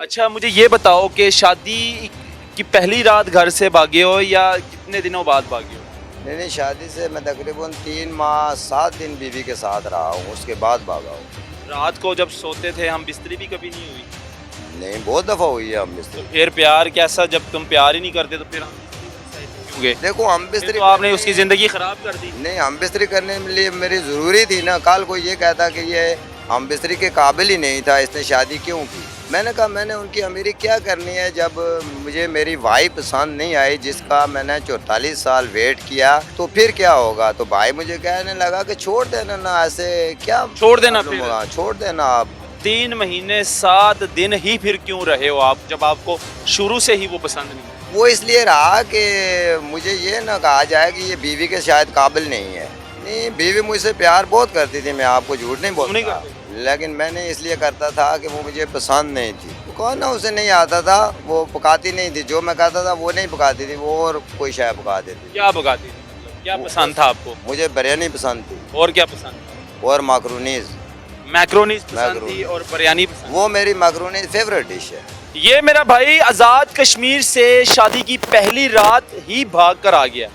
अच्छा मुझे ये बताओ कि शादी की पहली रात घर से भागे हो या कितने दिनों बाद भागे हो? नहीं नहीं, शादी से मैं तकरीबन 3 माह 7 दिन बीवी के साथ रहा हूँ, उसके बाद भागा हूँ। रात को जब सोते थे हम बिस्तरी भी कभी नहीं हुई? नहीं, बहुत दफ़ा हुई है हम तो बिस्तरी। फिर प्यार कैसा, जब तुम प्यार ही नहीं करते तो फिर हम बिस्तरी में साइड में क्यों गए? देखो हम फिर बिस्तरी तो आपने करने- उसकी ज़िंदगी ख़राब कर दी। नहीं, हम बिस्तरी करने के लिए मेरी ज़रूरी थी ना। कल कोई ये कहता कि ये हम बिस्तरी के काबिल ही नहीं था, इसने शादी क्यों की। मैंने कहा मैंने उनकी अमीरी क्या करनी है जब मुझे मेरी वाइफ पसंद नहीं आई, जिसका मैंने 44 साल वेट किया, तो फिर क्या होगा। तो भाई मुझे कहने लगा कि छोड़ देना ना, ऐसे क्या छोड़ देना मालूम फिर? होगा, छोड़ देना आप। 3 महीने 7 दिन ही फिर क्यों रहे हो आप, जब आपको शुरू से ही वो पसंद नहीं? वो इसलिए रहा कि मुझे ये ना कहा जाए कि ये बीवी के शायद काबिल नहीं है। नहीं, बीवी मुझसे प्यार बहुत करती थी, मैं आपको झूठ नहीं क्यों नहीं बोलता, करती? लेकिन मैंने इसलिए करता था कि वो मुझे पसंद नहीं थी। तो कौन ना, उसे नहीं आता था, वो पकाती नहीं थी, जो मैं कहता था वो नहीं पकाती थी, वो और कोई शायद पका देती थी। क्या भगाती थी, मतलब क्या पसंद था आपको? मुझे बिरयानी पसंद थी और क्या पसंद था? और माकरूनीज। मैक्रोनीज पसंद थी मैक्रोनी। और बिरयानी पसंद? वो मेरी माकरूनीज फेवरेट डिश है। ये मेरा भाई आज़ाद कश्मीर से शादी की पहली रात ही भाग कर आ गया।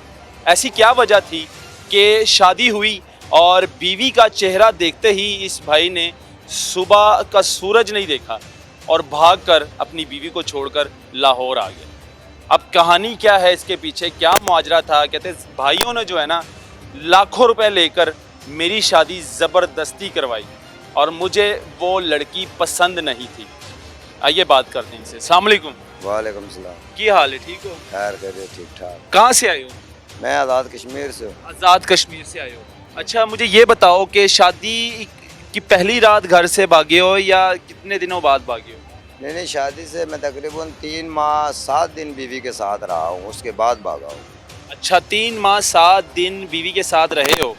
ऐसी क्या वजह थी कि शादी हुई और बीवी का चेहरा देखते ही इस भाई ने सुबह का सूरज नहीं देखा और भागकर अपनी बीवी को छोड़कर लाहौर आ गया। अब कहानी क्या है इसके पीछे, क्या मुआजरा था? कहते भाइयों ने जो है ना लाखों रुपए लेकर मेरी शादी ज़बरदस्ती करवाई और मुझे वो लड़की पसंद नहीं थी। आइए बात करते हैं इनसे। अस्सलाम वालेकुम। वालेकुम सलाम। की हाल है, ठीक हो? खैर करिए, ठीक ठाक। कहाँ से आए हो? मैं आज़ाद कश्मीर से हूँ। आज़ाद कश्मीर से आए हो। अच्छा मुझे ये बताओ कि शादी की पहली रात घर से भागे हो या कितने दिनों बाद भागे हो? नहीं नहीं, शादी से मैं तकरीबन 3 माह 7 दिन बीवी के साथ रहा हूँ, उसके बाद भागा हूँ। अच्छा 3 माह 7 दिन बीवी के साथ रहे हो,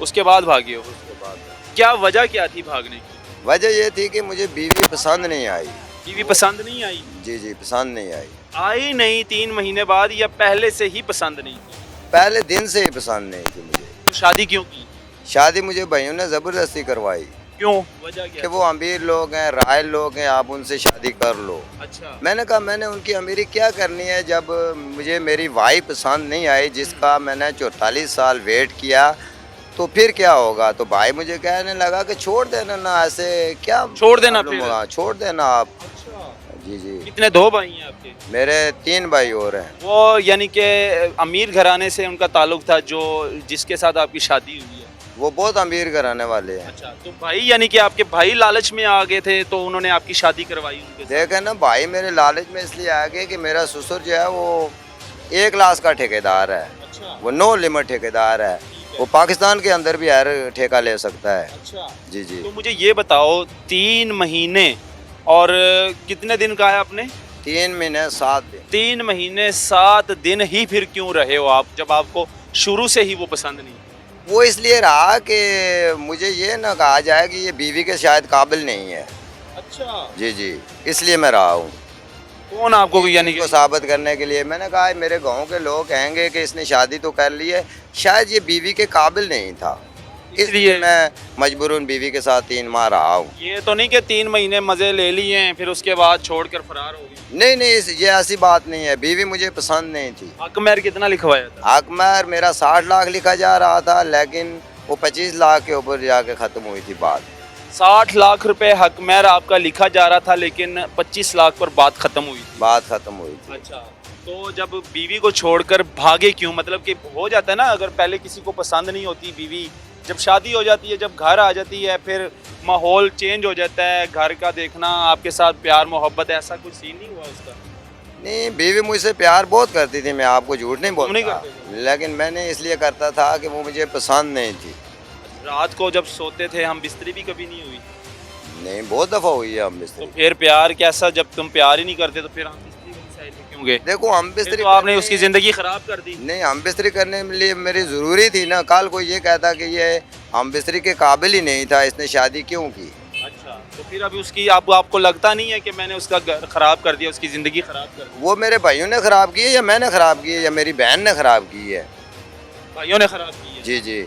उसके बाद भागे हो। उसके बाद क्या वजह क्या थी भागने की? वजह ये थी कि मुझे बीवी पसंद नहीं आई। बीवी पसंद नहीं आई? जी जी, पसंद नहीं आई। आई नहीं 3 महीने बाद या पहले से ही पसंद नहीं थी? पहले दिन से ही पसंद नहीं थी मुझे। तो शादी क्यों की? शादी मुझे भाइयों ने ज़बरदस्ती करवाई क्यों, वजह कि क्या? वो अमीर लोग हैं, रायल लोग हैं, आप उनसे शादी कर लो। अच्छा मैंने कहा मैंने उनकी अमीरी क्या करनी है जब मुझे मेरी वाइफ पसंद नहीं आई, जिसका मैंने 44 साल वेट किया, तो फिर क्या होगा। तो भाई मुझे कहने लगा कि छोड़ देना ना, ऐसे क्या छोड़ देना मालूम फिर? होगा, छोड़ देना आप। अच्छा जी जी, कितने, 2 भाई हैं आपके? मेरे 3 भाई और हैं। वो यानी कि अमीर घराने से उनका ताल्लुक था जो जिसके साथ आपकी शादी हुई है? वो बहुत अमीर घराने वाले हैं। अच्छा तो भाई यानी कि आपके भाई लालच में आ गए थे तो उन्होंने आपकी शादी करवाई उनके साथ? देखे ना, भाई मेरे लालच में इसलिए आ गए कि मेरा ससुर जो है वो 1 लाख का ठेकेदार है, अच्छा वो नो लिमिट ठेकेदार है, ठीक वो है। पाकिस्तान के अंदर भी हर ठेका ले सकता है। अच्छा जी जी, तो मुझे ये बताओ 3 महीने और कितने दिन का है आपने? 3 महीने 7 दिन। 3 महीने 7 दिन ही फिर क्यों रहे हो आप, जब आपको शुरू से ही वो पसंद नहीं? वो इसलिए रहा कि मुझे ये ना कहा जाए कि ये बीवी के शायद काबिल नहीं है। अच्छा जी जी, इसलिए मैं रहा हूँ। कौन आपको यानी को कि? साबित करने के लिए मैंने कहा मेरे गांव के लोग कहेंगे कि इसने शादी तो कर ली है, शायद ये बीवी के काबिल नहीं था, इसलिए मैं मजबूरन बीवी के साथ 3 माह रहा हूँ। ये तो नहीं कि 3 महीने मज़े ले लिए हैं फिर उसके बाद छोड़कर फरार हो गए? नहीं नहीं, ये ऐसी बात नहीं है, बीवी मुझे पसंद नहीं थी। हक महर कितना लिखवाया था? हकमर मेरा 60 लाख लिखा जा रहा था, लेकिन वो 25 लाख के ऊपर जाके ख़त्म हुई थी बात। 60 लाख रुपए हक महर आपका लिखा जा रहा था लेकिन 25 लाख पर बात खत्म हुई थी। बात ख़त्म हुई थी। अच्छा तो जब बीवी को छोड़कर भागे क्यों? मतलब कि हो जाता है ना, अगर पहले किसी को पसंद नहीं होती बीवी, जब शादी हो जाती है, जब घर आ जाती है, फिर माहौल चेंज हो जाता है, घर का देखना, आपके साथ प्यार मोहब्बत, ऐसा कुछ सीन नहीं हुआ उसका? नहीं, बीवी मुझसे प्यार बहुत करती थी, मैं आपको झूठ नहीं क्यों नहीं बोलता, करते लेकिन मैंने इसलिए करता था कि वो मुझे पसंद नहीं थी। रात को जब सोते थे हम बिस्तरी भी कभी नहीं हुई? नहीं, बहुत दफ़ा हुई है हम तो बिस्तरी। फिर प्यार कैसा, जब तुम प्यार ही नहीं करते तो फिर हम बिस्तरी वाली साइड में क्यों गए? देखो हम फिर बिस्तरी तो आपने करने- उसकी ज़िंदगी ख़राब कर दी। नहीं, हम बिस्तरी करने के लिए मेरी ज़रूरी थी ना। कल कोई ये कहता कि ये हम बिस्तरी के काबिल ही नहीं था, इसने शादी क्यों की। अच्छा तो फिर अभी उसकी आपको लगता नहीं है कि मैंने उसका घर ख़राब कर दिया, उसकी ज़िंदगी ख़राब कर दी? वो मेरे भाइयों ने ख़राब की है या मैंने ख़राब की है या मेरी बहन ने ख़राब की है। भाइयों ने ख़राब की है? जी जी,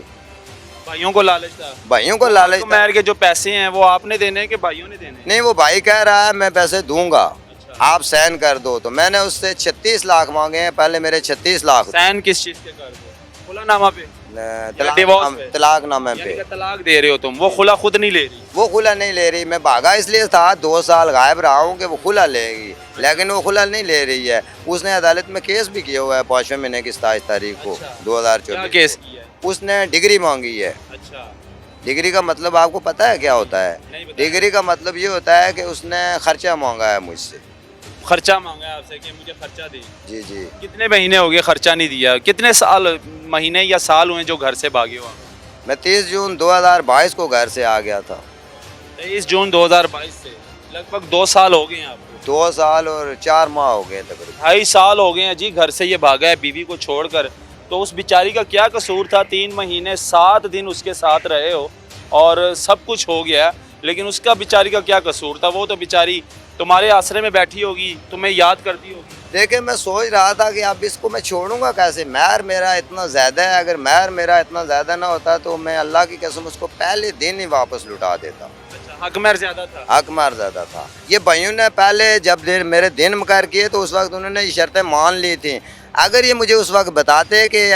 भाइयों को लालच था। भाइयों को लालच था। मेहर के जो पैसे हैं वो आपने देने हैं कि भाइयों ने देने हैं? नहीं, वो भाई कह रहा है मैं पैसे दूंगा, अच्छा। आप साइन कर दो। तो मैंने उससे 36 लाख मांगे हैं, पहले मेरे 36 लाख साइन किस चीज के कर दो? खुलानामा पे? तलाक पे? तलाकनामे यानी पे। कि तलाक दे रहे हो तुम, वो खुला खुद नहीं ले रही। वो खुला नहीं ले रही, मैं भागा इसलिए था, 2 साल गायब रहा हूँ कि वो खुला लेगी, लेकिन वो खुला नहीं ले रही है। उसने अदालत में केस भी किया हुआ है 5वें महीने की 27 तारीख को अच्छा। क्या 2024। केस किया है? उसने डिग्री मांगी है। अच्छा, डिग्री का मतलब आपको पता है क्या होता है? नहीं बताया। डिग्री का मतलब ये होता है कि उसने खर्चा मांगा है मुझसे। खर्चा मांगा है आपसे कि मुझे खर्चा दे। जी जी। कितने महीने हो गए खर्चा नहीं दिया? कितने साल, महीने या साल हुए जो घर से भागे हो आप? मैं 30 जून 2022 को घर से आ गया था। 23 जून 2022 से लगभग 2 साल हो गए हैं आपको। 2 साल और 4 माह हो गए तकरीबन। 2.5 साल हो गए हैं जी घर से ये भागा है बीवी को छोड़कर। तो उस बेचारी का क्या कसूर था? 3 महीने 7 दिन उसके साथ रहे हो और सब कुछ हो गया, लेकिन उसका बेचारी का क्या कसूर था? वो तो बेचारी तुम्हारे आसरे में बैठी होगी, तुम्हें याद करती होगी। देखिए, मैं सोच रहा था कि अब इसको मैं छोड़ूंगा कैसे? महर मेरा इतना ज़्यादा है, अगर महर मेरा इतना ज़्यादा ना होता तो मैं अल्लाह की कसम उसको पहले दिन ही वापस लौटा देता। अच्छा, हक महर ज्यादा था। हक मार ज़्यादा था। ये भाइयों ने पहले जब मेरे दिन मुकर किए तो उस वक्त उन्होंने ये शर्तें मान ली थी। अगर ये मुझे उस वक्त बताते कि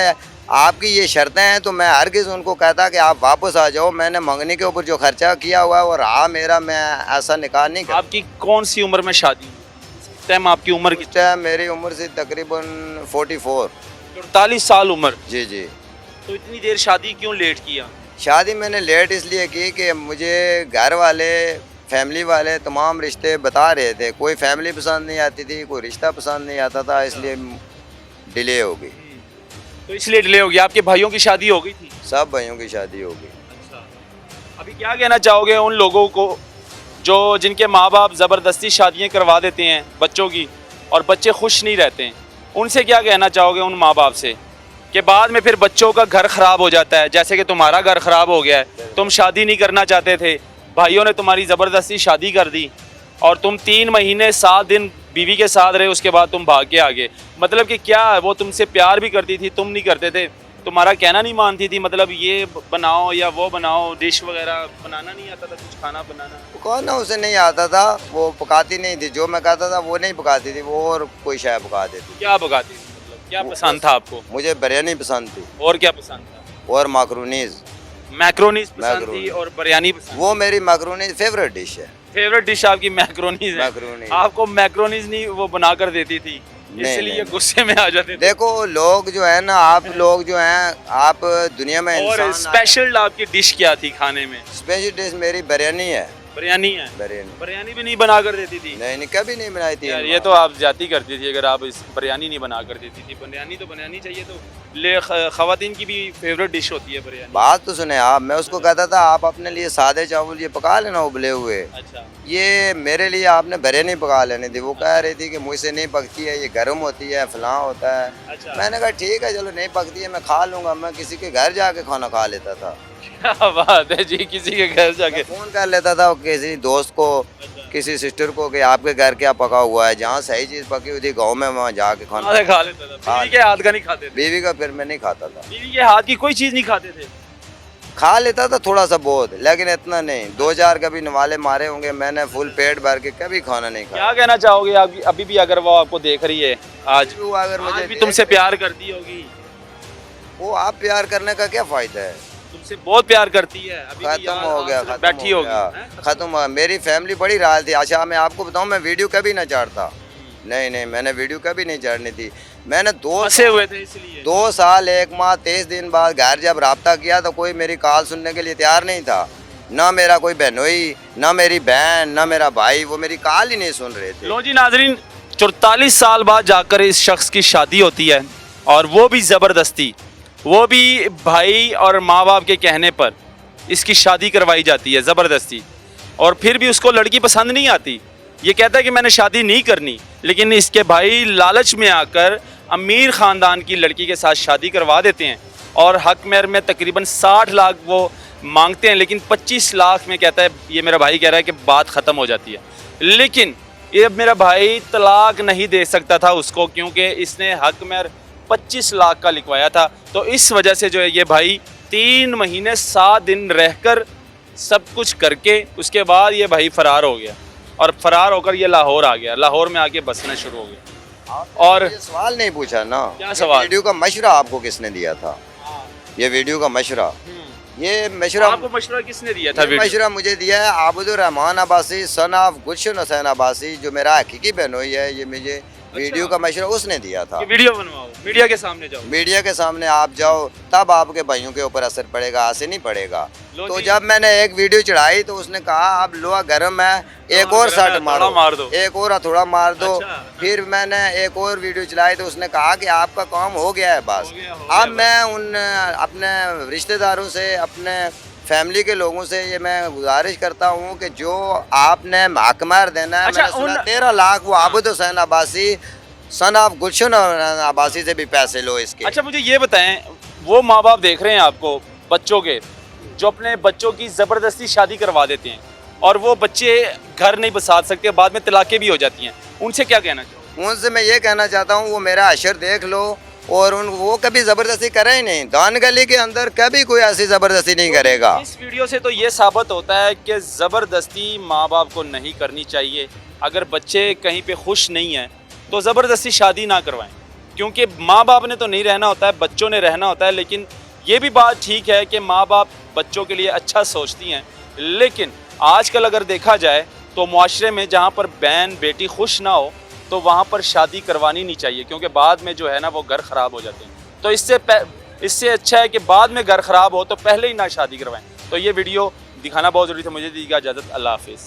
आपकी ये शर्तें हैं तो मैं हरगिज़ उनको कहता कि आप वापस आ जाओ। मैंने मंगनी के ऊपर जो खर्चा किया हुआ है वो रहा मेरा, मैं ऐसा निकाह नहीं कर। आपकी कौन सी उम्र में शादी हुई? इस टाइम आपकी उम्र उस कितनी? टाइम मेरी उम्र से तकरीबन 44। 48 साल उम्र। जी जी। तो इतनी देर शादी क्यों लेट किया? शादी मैंने लेट इसलिए की कि मुझे घर वाले, फैमिली वाले तमाम रिश्ते बता रहे थे। कोई फैमिली पसंद नहीं आती थी, कोई रिश्ता पसंद नहीं आता था, इसलिए डिले हो गई। तो इसलिए डिले हो गया। आपके भाइयों की शादी हो गई थी? सब भाइयों की शादी हो गई। अच्छा, अभी क्या कहना चाहोगे उन लोगों को जो जिनके माँ बाप ज़बरदस्ती शादियाँ करवा देते हैं बच्चों की और बच्चे खुश नहीं रहते हैं? उनसे क्या कहना चाहोगे उन माँ बाप से कि बाद में फिर बच्चों का घर ख़राब हो जाता है? जैसे कि तुम्हारा घर ख़राब हो गया है, तुम शादी नहीं करना चाहते थे, भाइयों ने तुम्हारी ज़बरदस्ती शादी कर दी और तुम 3 महीने 7 दिन बीवी के साथ रहे, उसके बाद तुम भाग के आ गए। मतलब कि क्या वो तुमसे प्यार भी करती थी, तुम नहीं करते थे, तुम्हारा कहना नहीं मानती थी? मतलब ये बनाओ या वो बनाओ, डिश वगैरह बनाना नहीं आता था, कुछ खाना बनाना? कौन ना, उसे नहीं आता था, वो पकाती नहीं थी। जो मैं कहता था वो नहीं पकाती थी, वो और कोई शाय पका देती। क्या पकाती थी? मतलब क्या पसंद था आपको? मुझे बिरयानी पसंद थी और क्या पसंद था? और माकरूनीज। मैक्रोनीज पसंद थी मैक्रोनी। और बिरयानी पसंद? वो मेरी माकरूनीज फेवरेट डिश है। फेवरेट डिश आपकी मैक्रोनीज है? मैक्रोनीज। आपको मैक्रोनीज नहीं वो बना कर देती थी, नहीं, इसलिए नहीं। गुस्से में आ जाते थे? देखो, लोग जो है ना, आप लोग जो हैं, आप दुनिया में और इंसान स्पेशल आपकी डिश क्या थी खाने में? स्पेशल डिश मेरी बिरयानी है। बिरयानी है? बिरयानी बिरयानी भी नहीं बना कर देती थी? नहीं नहीं, कभी नहीं बनाई थी। यार ये तो आप जाती करती थी अगर आप इस बिरयानी नहीं बना कर देती थी। बिरयानी तो बनानी चाहिए, तो खवातीन की भी फेवरेट डिश होती है बिरयानी। बात तो सुने आप, मैं उसको कहता था आप अपने लिए सादे चावल ये पका लेना उबले हुए, अच्छा, ये मेरे लिए आपने बिरयानी पका लेनी थी। वो कह रही थी कि मुझसे नहीं पकती है, ये गर्म होती है, फलां होता है। अच्छा। मैंने कहा ठीक है, चलो नहीं पकती है, मैं खा लूँगा। मैं किसी के घर जाके खाना खा लेता था। क्या बात है जी, किसी के घर जाके? फ़ोन कर लेता था किसी दोस्त को, किसी सिस्टर को कि आपके घर क्या पका हुआ है। जहाँ सही चीज़ पकी हुई थी गाँव में, वहाँ जाके खाना। अरे खा लेता था। बीवी के हाथ का नहीं खाते थे? बीवी का फिर मैं नहीं खाता था। बीवी के हाथ की कोई चीज़ नहीं खाते थे? खा लेता था थोड़ा सा बहुत, लेकिन इतना नहीं। 2-4 कभी नवाले मारे होंगे मैंने, फुल पेट भर के कभी खाना नहीं खाया। क्या कहना चाहोगे आप अभी भी अगर वो आपको देख रही है आज? वो अगर मुझे आज भी तुमसे प्यार करती होगी? वो आप प्यार करने का क्या फ़ायदा है? तुमसे बहुत प्यार करती है। अभी भी खत्म यार हो गया, आपसे खत्म बैठी हो होगी, गया, हैं? खत्म हुआ। मेरी फैमिली बड़ी राज थी। अच्छा, मैं आपको बताऊं, मैं वीडियो कभी ना चाड़ता। नहीं नहीं, मैंने वीडियो कभी नहीं चाड़नी थी। मैंने फंसे हुए थे इसलिए? 2 साल 1 माह 23 दिन बाद घर जब राब्ता किया तो कोई मेरी कॉल सुनने के लिए तैयार नहीं था। ना मेरा कोई बहनोई, ना मेरी बहन, ना मेरा भाई, वो मेरी कॉल ही नहीं सुन रहे थे। लो जी नाजरीन, 44 साल बाद जाकर इस शख्स की शादी होती है और वो भी ज़बरदस्ती, वो भी भाई और माँ बाप के कहने पर इसकी शादी करवाई जाती है ज़बरदस्ती। और फिर भी उसको लड़की पसंद नहीं आती। ये कहता है कि मैंने शादी नहीं करनी, लेकिन इसके भाई लालच में आकर अमीर ख़ानदान की लड़की के साथ शादी करवा देते हैं और हक महर में तकरीबन 60 लाख वो मांगते हैं, लेकिन 25 लाख में कहता है, ये मेरा भाई कह रहा है कि बात ख़त्म हो जाती है। लेकिन ये मेरा भाई तलाक नहीं दे सकता था उसको, क्योंकि इसने हक महर 25 लाख का लिखवाया था। तो इस वजह से जो है ये भाई 3 महीने 7 दिन रहकर सब कुछ करके उसके बाद ये भाई फरार हो गया और फरार होकर ये लाहौर आ गया, लाहौर में आके बसना शुरू हो गया। और ये सवाल नहीं पूछा ना, क्या ये सवाल? वीडियो का मशवरा आपको किसने दिया था? ये वीडियो का मशवरा, ये मशवरा आपको मशवरा किसने दिया था? ये मशवरा मुझे दिया है आबुदुर रहमान अब्बासी सन ऑफ गुलशन हुसैन अब्बासी, जो मेरा हकीकी बहनोई है। ये मुझे वीडियो का मशवरा उसने दिया था। कि वीडियो बनवाओ, मीडिया के सामने जाओ। मीडिया के सामने आप जाओ तब आपके भाइयों के ऊपर असर पड़ेगा, ऐसे नहीं पड़ेगा। लो तो जी। जब मैंने एक वीडियो चढ़ाई तो उसने कहा अब लोहा गर्म है, एक और गर्म है, शॉट मारो, थोड़ा मार दो। एक और हथौड़ा मार दो। अच्छा। फिर मैंने एक और वीडियो चलाई तो उसने कहा कि आपका काम हो गया है बस। हो गया अब मैं उन अपने रिश्तेदारों से, अपने फैमिली के लोगों से ये मैं गुजारिश करता हूँ कि जो आपने महकमार देना है, अच्छा, मैंने सुना उन- 13 लाख वो आबुद हुसैन अब्बासी सन ऑफ गुलशन अब्बासी से भी पैसे लो इसके। अच्छा मुझे ये बताएं, वो माँ बाप देख रहे हैं आपको बच्चों के, जो अपने बच्चों की ज़बरदस्ती शादी करवा देते हैं और वो बच्चे घर नहीं बसा सकते, बाद में तलाक़ें भी हो जाती हैं, उनसे क्या कहना चाहो? उनसे मैं ये कहना चाहता हूँ वो मेरा अशर देख लो और वो कभी ज़बरदस्ती करे ही नहीं। दान गली के अंदर कभी कोई ऐसी ज़बरदस्ती नहीं करेगा। इस वीडियो से तो ये साबित होता है कि ज़बरदस्ती माँ बाप को नहीं करनी चाहिए। अगर बच्चे कहीं पे खुश नहीं हैं तो ज़बरदस्ती शादी ना करवाएं, क्योंकि माँ बाप ने तो नहीं रहना होता है, बच्चों ने रहना होता है। लेकिन ये भी बात ठीक है कि माँ बाप बच्चों के लिए अच्छा सोचती हैं, लेकिन आजकल अगर देखा जाए तो मुआशरे में जहाँ पर बहन बेटी खुश ना हो तो वहाँ पर शादी करवानी नहीं चाहिए, क्योंकि बाद में जो है ना वो घर ख़राब हो जाते हैं। तो इससे अच्छा है कि बाद में घर ख़राब हो तो पहले ही ना शादी करवाएं। तो ये वीडियो दिखाना बहुत ज़रूरी था। मुझे दीजिएगा इजाज़त, अल्लाह हाफिज़।